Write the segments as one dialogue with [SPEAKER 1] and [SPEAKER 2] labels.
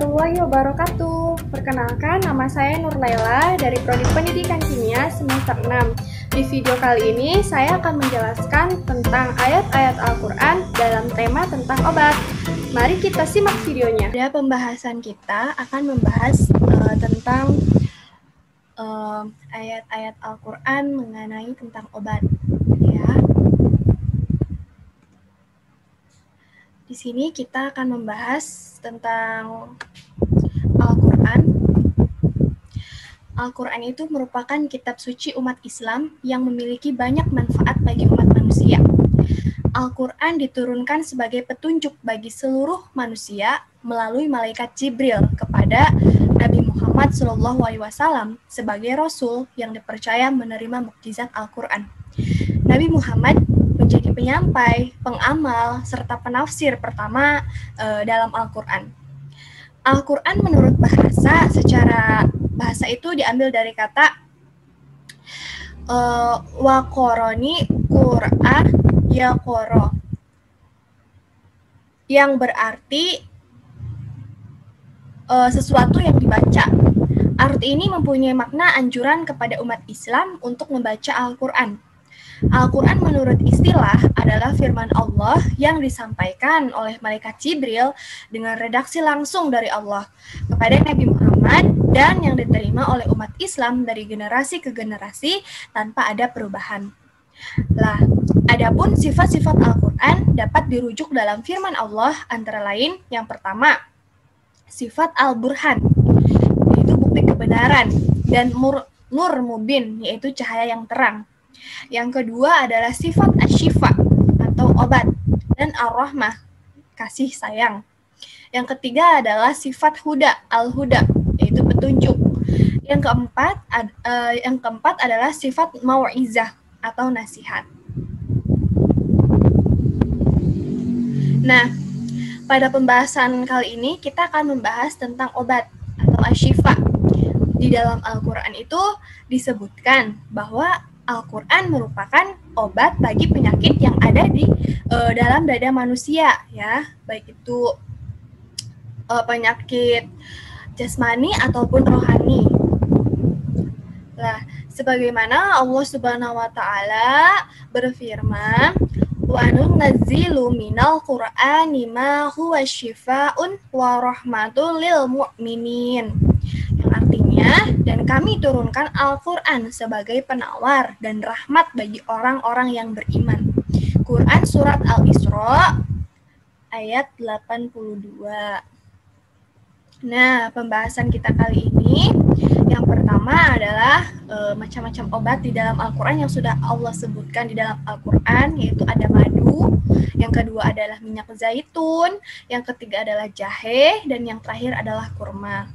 [SPEAKER 1] warahmatullahi wabarakatuh. Perkenalkan, nama saya Nur Laila dari Prodi Pendidikan Kimia semester 6. Di video kali ini, saya akan menjelaskan tentang ayat-ayat Al-Quran dalam tema tentang obat. Mari kita simak videonya. Pada pembahasan kita akan membahas tentang ayat-ayat Al-Quran mengenai tentang obat. Ya. Di sini kita akan membahas tentang Al-Quran. Al-Quran itu merupakan kitab suci umat Islam yang memiliki banyak manfaat bagi umat manusia. Al-Quran diturunkan sebagai petunjuk bagi seluruh manusia melalui malaikat Jibril kepada Nabi Muhammad SAW sebagai Rasul yang dipercaya menerima mukjizat Al-Quran. Nabi Muhammad menjadi penyampai, pengamal, serta penafsir pertama dalam Al-Quran. Al-Quran menurut bahasa, secara bahasa itu diambil dari kata waqoroni qur'ah yaqoro, yang berarti sesuatu yang dibaca. Arti ini mempunyai makna anjuran kepada umat Islam untuk membaca Al-Quran. Al-Quran menurut istilah adalah firman Allah yang disampaikan oleh malaikat Jibril dengan redaksi langsung dari Allah kepada Nabi Muhammad dan yang diterima oleh umat Islam dari generasi ke generasi tanpa ada perubahan. Lah, adapun sifat-sifat Al-Quran dapat dirujuk dalam firman Allah antara lain yang pertama, sifat Al-Burhan, yaitu bukti kebenaran, dan nur mubin, yaitu cahaya yang terang. Yang kedua adalah sifat asyifa atau obat, dan ar-rahmah, kasih sayang. Yang ketiga adalah sifat huda, al-huda, yaitu petunjuk. Yang keempat adalah sifat mau'izah atau nasihat. Nah, pada pembahasan kali ini kita akan membahas tentang obat atau asyifa. Di dalam Al-Quran itu disebutkan bahwa Al-Quran merupakan obat bagi penyakit yang ada di dalam dada manusia, ya, baik itu penyakit jasmani ataupun rohani. Nah, sebagaimana Allah Subhanahu wa taala berfirman, "Wa nunazzilu minal Qur'ani ma huwa syifaa'un wa rahmatul lil mu'minin." Yang artinya, dan kami turunkan Al-Quran sebagai penawar dan rahmat bagi orang-orang yang beriman. Quran Surat Al-Isra ayat 82. Nah, pembahasan kita kali ini yang pertama adalah macam-macam obat di dalam Al-Quran yang sudah Allah sebutkan di dalam Al-Quran, yaitu ada madu, yang kedua adalah minyak zaitun, yang ketiga adalah jahe, dan yang terakhir adalah kurma.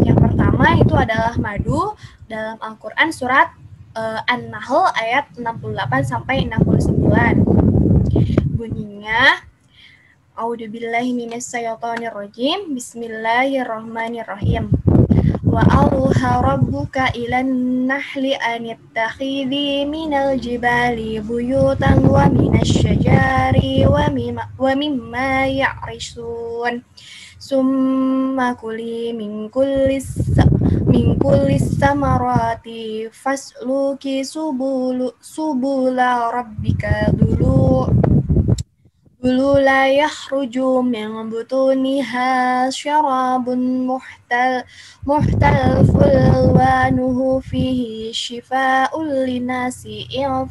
[SPEAKER 1] Yang pertama itu adalah madu dalam Al-Quran surat An-Nahl ayat 68-69. Bunyinya, A'udzubillahi minasyaitonirrajim, Bismillahirrahmanirrahim. Wa auha rabbuka ilan nahli anittakhidhi minal jibali buyutan wa minasyajari wa mimma ya'rishun. Summa kuli min kullis samarati fasluki subula rabbika dulu la yakhruju min butuniha syarabun muhtalful alwanuhu fihi shifaa'un linnasi in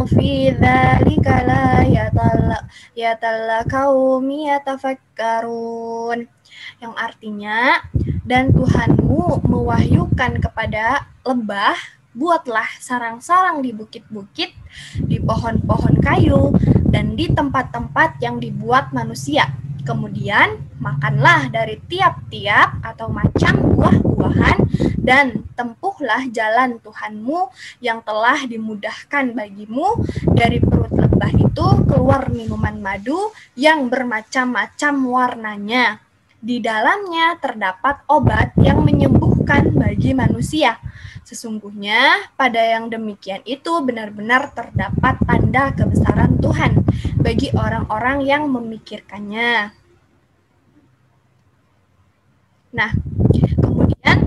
[SPEAKER 1] fi dzalika la yatallaqaumi yatafakkarun, yang artinya, dan Tuhanmu mewahyukan kepada lebah, buatlah sarang-sarang di bukit-bukit, di pohon-pohon kayu, dan di tempat-tempat yang dibuat manusia. Kemudian makanlah dari tiap-tiap atau macam buah-buahan dan tempuhlah jalan Tuhanmu yang telah dimudahkan bagimu. Dari perut lebah itu keluar minuman madu yang bermacam-macam warnanya. Di dalamnya terdapat obat yang menyembuhkan bagi manusia. Sesungguhnya pada yang demikian itu benar-benar terdapat tanda kebesaran Tuhan bagi orang-orang yang memikirkannya. Nah, kemudian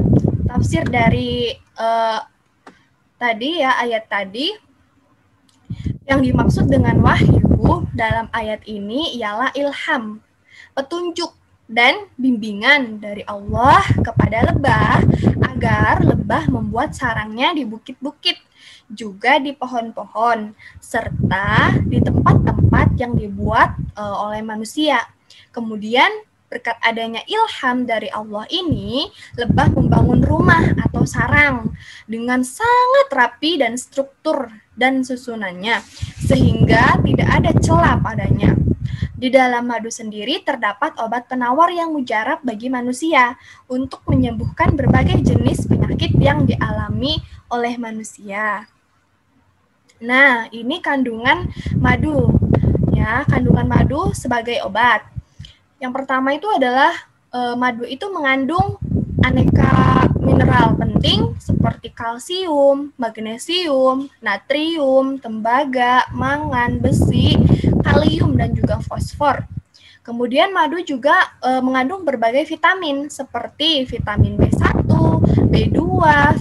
[SPEAKER 1] tafsir dari tadi ya, ayat tadi, yang dimaksud dengan wahyu dalam ayat ini ialah ilham, petunjuk dan bimbingan dari Allah kepada lebah agar lebah membuat sarangnya di bukit-bukit, juga di pohon-pohon, serta di tempat-tempat yang dibuat oleh manusia. Kemudian berkat adanya ilham dari Allah ini, lebah membangun rumah atau sarang dengan sangat rapi dan struktur dan susunannya, sehingga tidak ada celah padanya. Di dalam madu sendiri terdapat obat penawar yang mujarab bagi manusia untuk menyembuhkan berbagai jenis penyakit yang dialami oleh manusia. Nah, ini kandungan madu. Ya, kandungan madu sebagai obat. Yang pertama itu adalah madu itu mengandung aneka mineral penting seperti kalsium, magnesium, natrium, tembaga, mangan, besi, kalium, dan juga fosfor. Kemudian madu juga mengandung berbagai vitamin seperti vitamin B1, B2,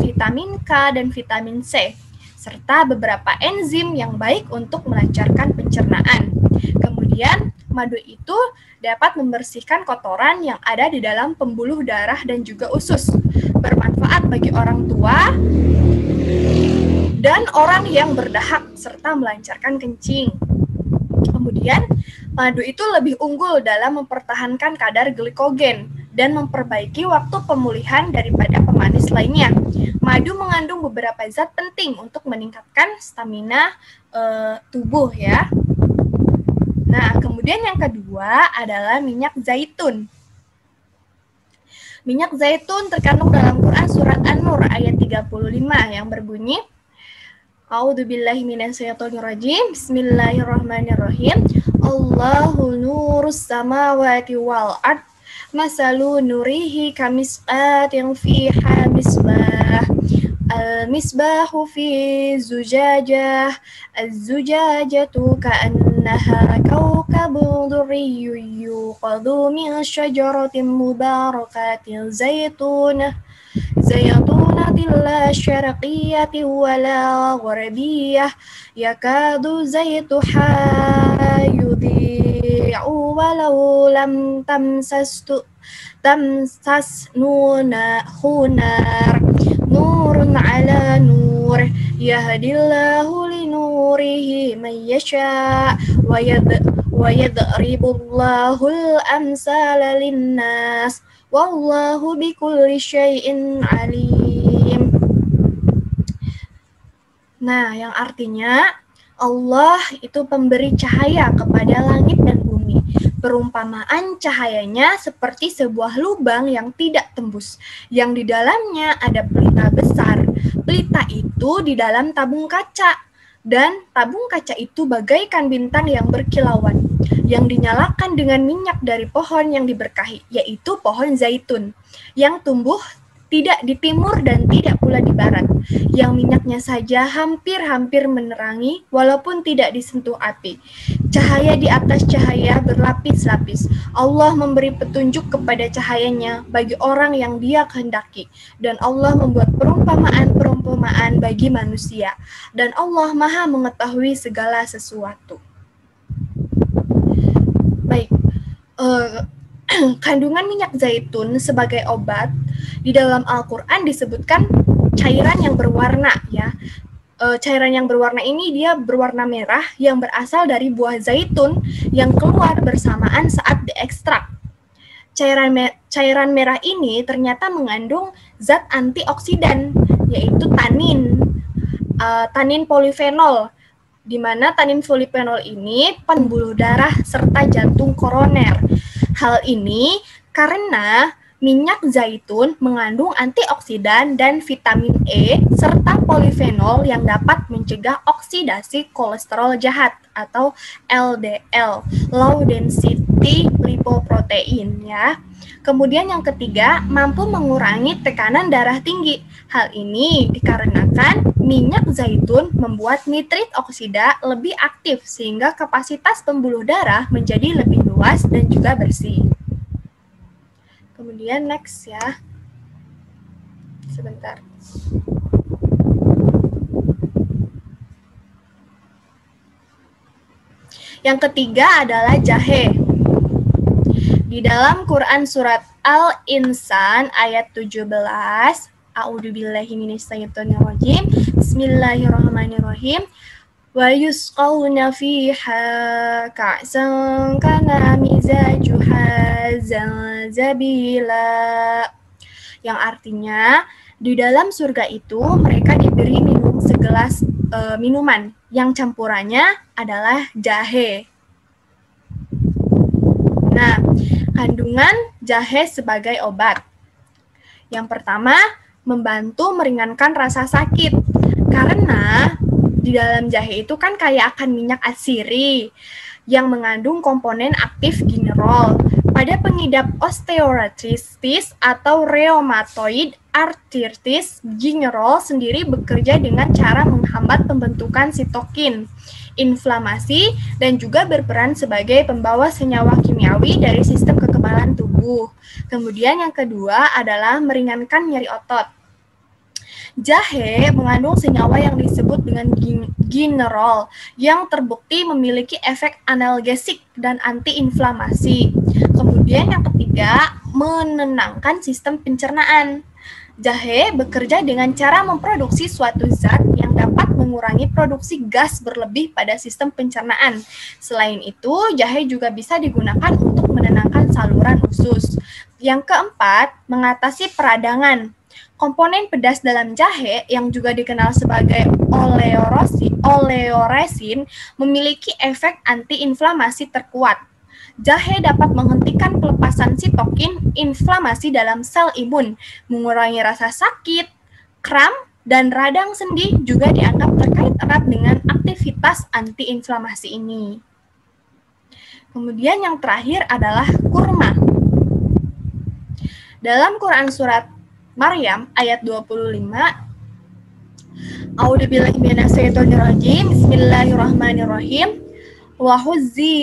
[SPEAKER 1] vitamin K, dan vitamin C, serta beberapa enzim yang baik untuk melancarkan pencernaan. Kemudian madu itu dapat membersihkan kotoran yang ada di dalam pembuluh darah dan juga usus, bermanfaat bagi orang tua dan orang yang berdahak, serta melancarkan kencing. Kemudian, madu itu lebih unggul dalam mempertahankan kadar glikogen dan memperbaiki waktu pemulihan daripada pemanis lainnya. Madu mengandung beberapa zat penting untuk meningkatkan stamina tubuh ya. Nah, kemudian yang kedua adalah minyak zaitun. Minyak zaitun terkandung dalam Quran surat An-Nur ayat 35 yang berbunyi, A'udzubillahi minasyaitonirrajim. Bismillahirrahmanirrahim. Allahu nurus samawati wal ard. Masalu nurihi kamisqatin fiha misbah. Al-misbahu fi zujajah. Az-zujajatu ka'annaha kawkabun durriyyun yuqadu min syajaratin mubarakatin zaitunah. لا شرقية ولا غربية يكاد زيتها يضيء ولو لم تمسسه نار نور على نور يهدي الله لنوره من يشاء ويضرب الله الأمثال للناس والله بكل شيء عليم. Nah, yang artinya Allah itu pemberi cahaya kepada langit dan bumi. Perumpamaan cahayanya seperti sebuah lubang yang tidak tembus, yang di dalamnya ada pelita besar. Pelita itu di dalam tabung kaca, dan tabung kaca itu bagaikan bintang yang berkilauan, yang dinyalakan dengan minyak dari pohon yang diberkahi, yaitu pohon zaitun, yang tumbuh tidak di timur dan tidak pula di barat, yang minyaknya saja hampir-hampir menerangi walaupun tidak disentuh api. Cahaya di atas cahaya berlapis-lapis. Allah memberi petunjuk kepada cahayanya bagi orang yang Dia kehendaki, dan Allah membuat perumpamaan-perumpamaan bagi manusia, dan Allah Maha mengetahui segala sesuatu. Baik, kandungan minyak zaitun sebagai obat di dalam Al-Quran disebutkan cairan yang berwarna ya. Cairan yang berwarna ini dia berwarna merah yang berasal dari buah zaitun yang keluar bersamaan saat diekstrak. Cairan merah ini ternyata mengandung zat antioksidan yaitu tanin polifenol, di mana tanin polifenol ini pembuluh darah serta jantung koroner. Hal ini karena minyak zaitun mengandung antioksidan dan vitamin E serta polifenol yang dapat mencegah oksidasi kolesterol jahat atau LDL, low density lipoprotein ya. Kemudian yang ketiga, mampu mengurangi tekanan darah tinggi. Hal ini dikarenakan minyak zaitun membuat nitrit oksida lebih aktif sehingga kapasitas pembuluh darah menjadi lebih luas dan juga bersih. Kemudian next ya. Sebentar. Yang ketiga adalah jahe. Di dalam Quran surat Al-Insan ayat 17, A'udzubillahi minasyaitonirrajim. Bismillahirrahmanirrahim. Wa yusqawna fiha ka'san kana mizajuha zanzabila. Yang artinya, di dalam surga itu mereka diberi minum segelas minuman yang campurannya adalah jahe. Nah, kandungan jahe sebagai obat. Yang pertama, membantu meringankan rasa sakit. Karena di dalam jahe itu kan kayak akan minyak atsiri yang mengandung komponen aktif gingerol. Pada pengidap osteoartritis atau rheumatoid arthritis, gingerol sendiri bekerja dengan cara menghambat pembentukan sitokin, inflamasi, dan juga berperan sebagai pembawa senyawa kimiawi dari sistem kekebalan tubuh. Kemudian yang kedua adalah meringankan nyeri otot. Jahe mengandung senyawa yang disebut dengan gingerol yang terbukti memiliki efek analgesik dan antiinflamasi. Kemudian yang ketiga, menenangkan sistem pencernaan. Jahe bekerja dengan cara memproduksi suatu zat yang dapat mengurangi produksi gas berlebih pada sistem pencernaan. Selain itu, jahe juga bisa digunakan untuk menenangkan saluran usus. Yang keempat, mengatasi peradangan. Komponen pedas dalam jahe yang juga dikenal sebagai oleoresin memiliki efek antiinflamasi terkuat. Jahe dapat menghentikan pelepasan sitokin inflamasi dalam sel imun, mengurangi rasa sakit, kram, dan radang sendi juga dianggap terkait erat dengan aktivitas antiinflamasi ini. Kemudian yang terakhir adalah kurma. Dalam Quran surat Maryam ayat 25, A'udzubillahi minasyaitonirrajim. Bismillahirrahmanirrahim. Wa huzzi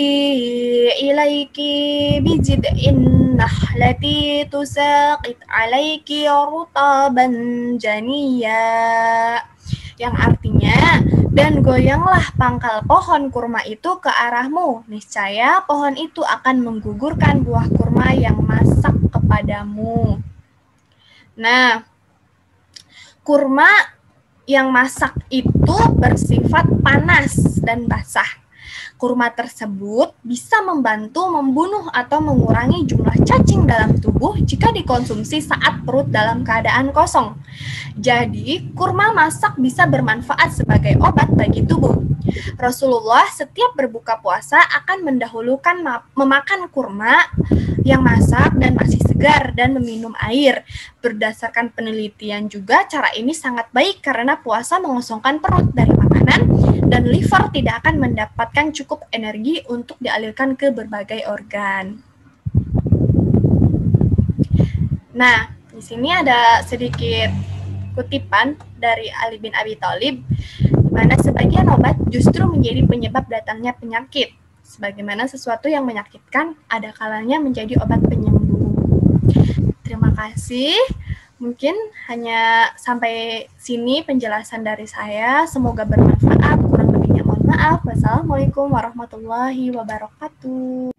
[SPEAKER 1] ilaiki bijid'in nahlati tusaqit 'alaiki rutaban janiyya. Yang artinya, dan goyanglah pangkal pohon kurma itu ke arahmu, niscaya pohon itu akan menggugurkan buah kurma yang masak kepadamu. Nah, kurma yang masak itu bersifat panas dan basah. Kurma tersebut bisa membantu membunuh atau mengurangi jumlah cacing dalam tubuh jika dikonsumsi saat perut dalam keadaan kosong. Jadi, kurma masak bisa bermanfaat sebagai obat bagi tubuh. Rasulullah setiap berbuka puasa akan mendahulukan memakan kurma yang masak dan masih segar dan meminum air. Berdasarkan penelitian juga, cara ini sangat baik karena puasa mengosongkan perut dari makanan dan liver tidak akan mendapatkan cukup energi untuk dialirkan ke berbagai organ. Nah, di sini ada sedikit kutipan dari Ali bin Abi Thalib, di mana sebagian obat justru menjadi penyebab datangnya penyakit. Sebagaimana sesuatu yang menyakitkan, ada kalanya menjadi obat penyembuh. Terima kasih. Mungkin hanya sampai sini penjelasan dari saya. Semoga bermanfaat. Kurang lebihnya mohon maaf. Wassalamualaikum warahmatullahi wabarakatuh.